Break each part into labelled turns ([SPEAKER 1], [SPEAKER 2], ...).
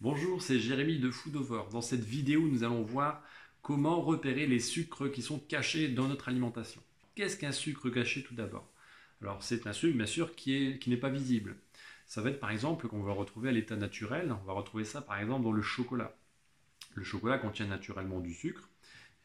[SPEAKER 1] Bonjour, c'est Jérémy de Foodover. Dans cette vidéo, nous allons voir comment repérer les sucres qui sont cachés dans notre alimentation. Qu'est-ce qu'un sucre caché tout d'abord? Alors c'est un sucre bien sûr qui n'est pas visible. Ça va être par exemple qu'on va retrouver à l'état naturel, on va retrouver ça par exemple dans le chocolat. Le chocolat contient naturellement du sucre,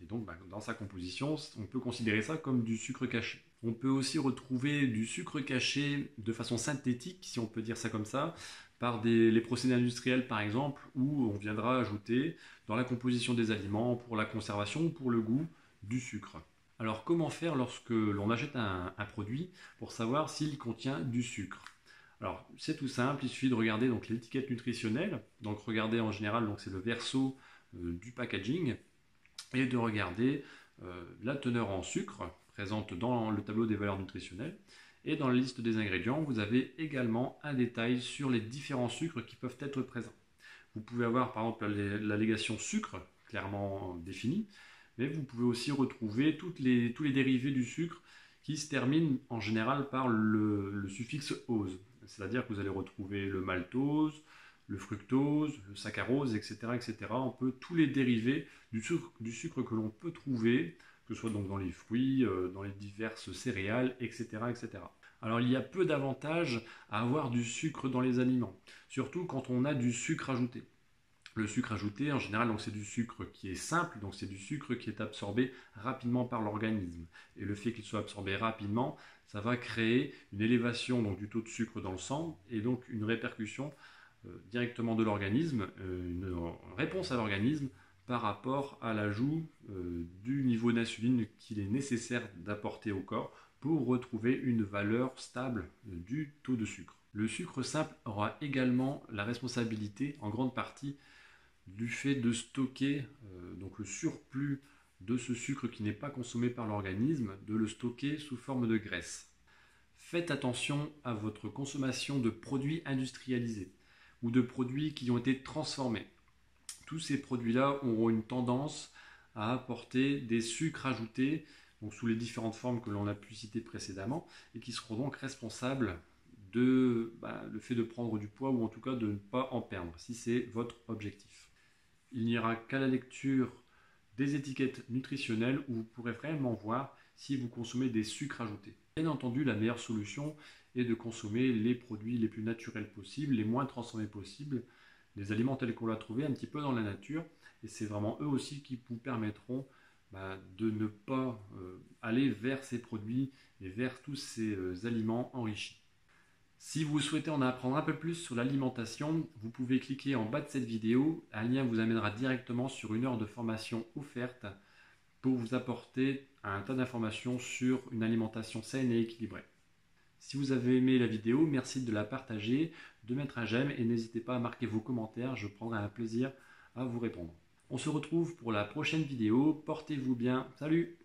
[SPEAKER 1] et donc dans sa composition, on peut considérer ça comme du sucre caché. On peut aussi retrouver du sucre caché de façon synthétique, si on peut dire ça comme ça, par les procédés industriels par exemple, où on viendra ajouter dans la composition des aliments, pour la conservation ou pour le goût, du sucre. Alors comment faire lorsque l'on achète un produit pour savoir s'il contient du sucre? Alors c'est tout simple, il suffit de regarder donc l'étiquette nutritionnelle, donc regarder en général donc c'est le verso du packaging, et de regarder la teneur en sucre présente dans le tableau des valeurs nutritionnelles. Et dans la liste des ingrédients, vous avez également un détail sur les différents sucres qui peuvent être présents. Vous pouvez avoir par exemple l'allégation sucre clairement définie, mais vous pouvez aussi retrouver tous les dérivés du sucre qui se terminent en général par le suffixe ose. C'est-à-dire que vous allez retrouver le maltose, le fructose, le saccharose, etc., etc. On peut tous les dérivés du sucre que l'on peut trouver, que ce soit donc dans les fruits, dans les diverses céréales, etc., etc. Alors il y a peu d'avantages à avoir du sucre dans les aliments, surtout quand on a du sucre ajouté. Le sucre ajouté, en général, donc c'est du sucre qui est simple, donc c'est du sucre qui est absorbé rapidement par l'organisme. Et le fait qu'il soit absorbé rapidement, ça va créer une élévation donc, du taux de sucre dans le sang et donc une répercussion directement de l'organisme, une réponse à l'organisme par rapport à l'ajout du niveau d'insuline qu'il est nécessaire d'apporter au corps pour retrouver une valeur stable du taux de sucre. Le sucre simple aura également la responsabilité en grande partie du fait de stocker donc le surplus de ce sucre qui n'est pas consommé par l'organisme, de le stocker sous forme de graisse. Faites attention à votre consommation de produits industrialisés ou de produits qui ont été transformés. Tous ces produits-là auront une tendance à apporter des sucres ajoutés, donc sous les différentes formes que l'on a pu citer précédemment, et qui seront donc responsables de le fait de prendre du poids ou en tout cas de ne pas en perdre, si c'est votre objectif. Il n'y aura qu'à la lecture des étiquettes nutritionnelles où vous pourrez vraiment voir si vous consommez des sucres ajoutés. Bien entendu, la meilleure solution est de consommer les produits les plus naturels possibles, les moins transformés possibles, les aliments tels qu'on l'a trouvé un petit peu dans la nature. Et c'est vraiment eux aussi qui vous permettront de ne pas aller vers ces produits et vers tous ces aliments enrichis. Si vous souhaitez en apprendre un peu plus sur l'alimentation, vous pouvez cliquer en bas de cette vidéo. Un lien vous amènera directement sur une heure de formation offerte pour vous apporter un tas d'informations sur une alimentation saine et équilibrée. Si vous avez aimé la vidéo, merci de la partager, de mettre un j'aime et n'hésitez pas à marquer vos commentaires, je prendrai un plaisir à vous répondre. On se retrouve pour la prochaine vidéo, portez-vous bien, salut!